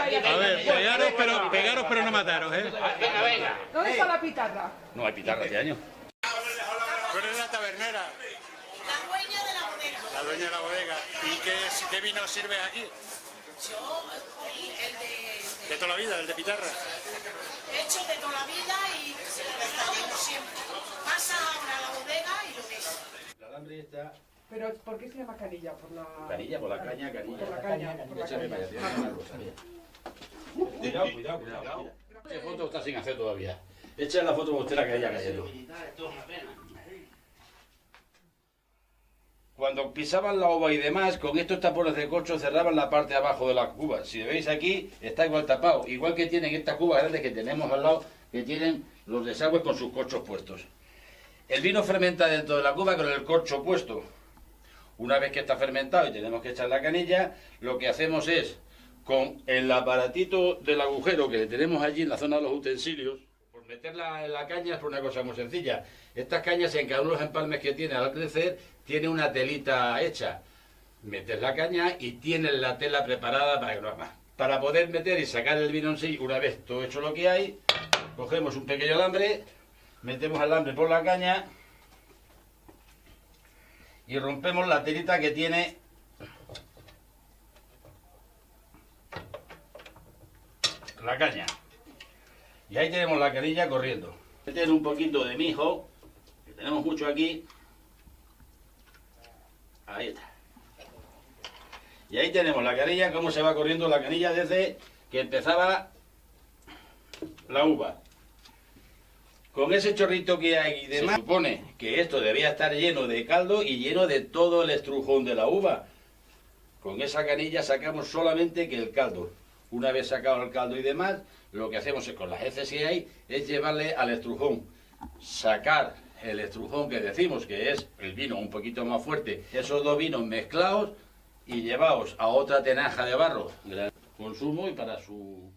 A ver, pegaros pero no mataros, ¿eh? Venga, venga. ¿Dónde está la pitarra? No hay pitarra este año. Tú eres la tabernera, La dueña de la bodega. la dueña de la bodega. ¿Y qué vino sirves aquí? Yo, el De toda la vida, el de pitarra. hecho de toda la vida y se lo dejamos siempre. Pasa ahora a la bodega y lo ves. El alambre está... Pero ¿por qué se llama canilla? Por la... Canilla, por la caña, canilla. Por la caña. Por la Échame para allá, caña. tiene una rosa, mira. Cuidado. Esta foto está sin hacer todavía. Echa la foto bostera que haya cayendo. Cuando pisaban la uva y demás, con estos tapones de corcho cerraban la parte de abajo de la cuba. Si veis aquí, está igual tapado. Igual que tienen estas cubas grandes que tenemos al lado, que tienen los desagües con sus corchos puestos. El vino fermenta dentro de la cuba con el corcho puesto. Una vez que está fermentado y tenemos que echar la canilla, lo que hacemos es, con el aparatito del agujero que tenemos allí en la zona de los utensilios, por meterla en la caña es por una cosa muy sencilla. Estas cañas, en cada uno de los empalmes que tiene al crecer, tiene una telita hecha. Metes la caña y tienes la tela preparada para que no haga. Para poder meter y sacar el vino en sí, una vez todo hecho lo que hay, cogemos un pequeño alambre, metemos el alambre por la caña y rompemos la telita que tiene la caña. Y ahí tenemos la canilla corriendo. Meter un poquito de mijo, que tenemos mucho aquí. Ahí está. Y ahí tenemos la canilla, cómo se va corriendo la canilla desde que empezaba la uva. Con ese chorrito que hay y demás, se supone que esto debía estar lleno de caldo y lleno de todo el estrujón de la uva. Con esa canilla sacamos solamente que el caldo. Una vez sacado el caldo y demás, lo que hacemos es, con las heces que hay, es llevarle al estrujón. Sacar el estrujón que decimos que es el vino un poquito más fuerte. Esos dos vinos mezclados y llevados a otra tenaja de barro. Consumo y para su...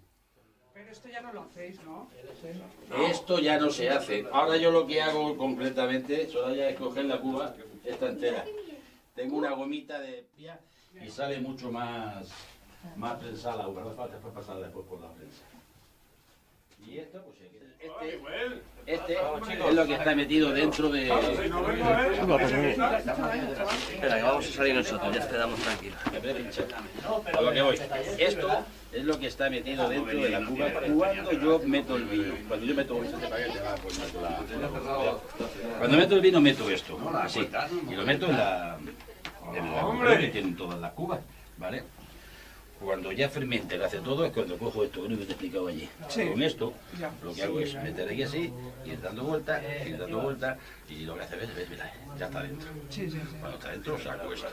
Pero esto ya no lo hacéis, ¿no? Esto ya no se hace. Ahora yo lo que hago concretamente, solo ya es coger la cuba, esta entera. Tengo una gomita de pia y sale mucho más prensada la uva. No falta después pasarla después por la prensa. Y esto, pues este es lo que está metido dentro de... Espera, que vamos a salir nosotros, ya te damos tranquilo. A lo que voy. Esto es lo que está metido dentro de la cuba cuando yo meto el vino. Cuando yo meto cuando meto el vino meto esto, así. Y lo meto en la cuba que tienen todas las cubas, ¿vale? Cuando ya fermente y hace todo es cuando cojo esto, que no te he explicado allí. Sí. Con esto lo que hago es meter aquí así, ir dando vueltas, y lo que hace, ves, mira, ya está dentro. Cuando está dentro saco esto.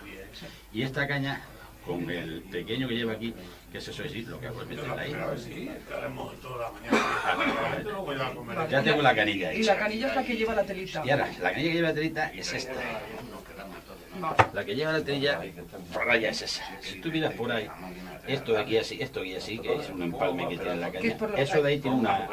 Y esta caña, con el pequeño que lleva aquí, que es eso así, lo que hago es meterla ahí. Ya tengo la canilla hecha. Y la canilla es la que lleva la telita. Y ahora, la canilla que lleva la telita es esta. La que lleva la telilla, por allá es esa. Si tú miras por ahí, esto de aquí así, que es un empalme que tiene la caña, eso de ahí tiene una...